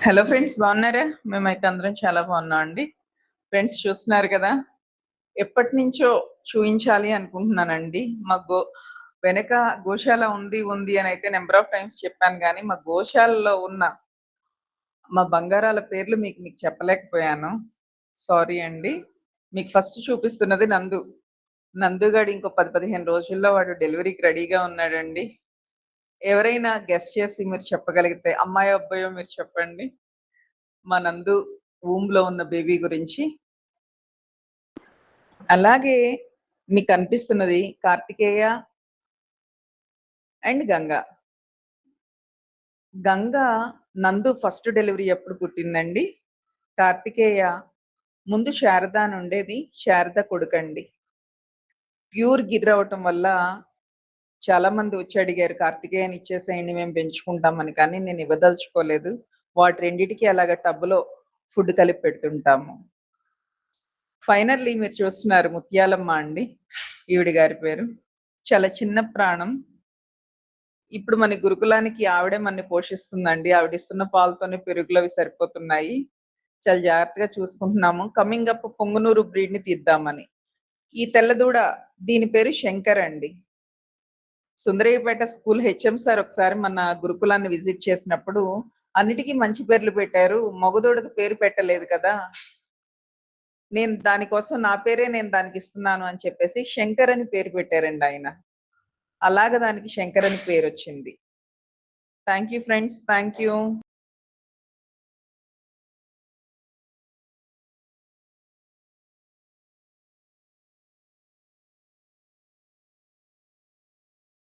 Hello friends, బాగున్నారా? మేమైతే అందరం చాలా బాగున్నాం అండి. ఫ్రెండ్స్, చూస్తున్నారు కదా, ఎప్పటి నుంచో చూయించాలి అనుకుంటున్నానండి. మా వెనక గోశాల ఉంది ఉంది అని అయితే నెంబర్ ఆఫ్ టైమ్స్ చెప్పాను, కానీ మా గోశాలలో ఉన్న మా బంగారాల పేర్లు మీకు చెప్పలేకపోయాను. సారీ అండి. మీకు ఫస్ట్ చూపిస్తున్నది నందుగాడు ఇంకో 10-15 రోజుల్లో వాడు డెలివరీకి రెడీగా ఉన్నాడండి. ఎవరైనా గెస్ చేసి మీరు చెప్పగలిగితే, అమ్మాయో అబ్బాయో మీరు చెప్పండి, మా నందు లో ఉన్న బేబీ గురించి. అలాగే మీకు కనిపిస్తున్నది కార్తికేయ అండ్ గంగా. గంగా నందు ఫస్ట్ డెలివరీ ఎప్పుడు పుట్టిందండి. కార్తికేయ ముందు శారద అని ఉండేది, శారద కొడుకండి. ప్యూర్ గిర్ అవటం వల్ల చాలా మంది వచ్చి అడిగారు, కార్తికేయని ఇచ్చేసేయండి మేము పెంచుకుంటామని. కానీ నేను ఇవ్వదలుచుకోలేదు. వాటి రెండిటికి అలాగ టబ్లో ఫుడ్ కలిపి పెడుతుంటాము. ఫైనల్లీ మీరు చూస్తున్నారు ముత్యాలమ్మ అండి, ఈవిడ గారి పేరు. చాలా చిన్న ప్రాణం. ఇప్పుడు మన గురుకులానికి ఆవిడే మనని పోషిస్తుందండి. ఆవిడిస్తున్న పాలతోనే పెరుగులు అవి సరిపోతున్నాయి. చాలా జాగ్రత్తగా చూసుకుంటున్నాము. కమింగ్ అప్ పొంగునూరు బ్రీడ్ ని తీద్దామని. ఈ తెల్లదూడ, దీని పేరు శంకర్ అండి. సుందరయ్యపేట స్కూల్ హెచ్ఎం సార్ ఒకసారి మన గురుకులాన్ని విజిట్ చేసినప్పుడు అన్నిటికీ మంచి పేర్లు పెట్టారు, మగదోడుకు పేరు పెట్టలేదు కదా, నేను దానికోసం నా పేరే నేను దానికి ఇస్తున్నాను అని చెప్పేసి శంకర్ అని పేరు పెట్టారండి ఆయన. అలాగ దానికి శంకర్ అని పేరు వచ్చింది. Thank you friends, thank you.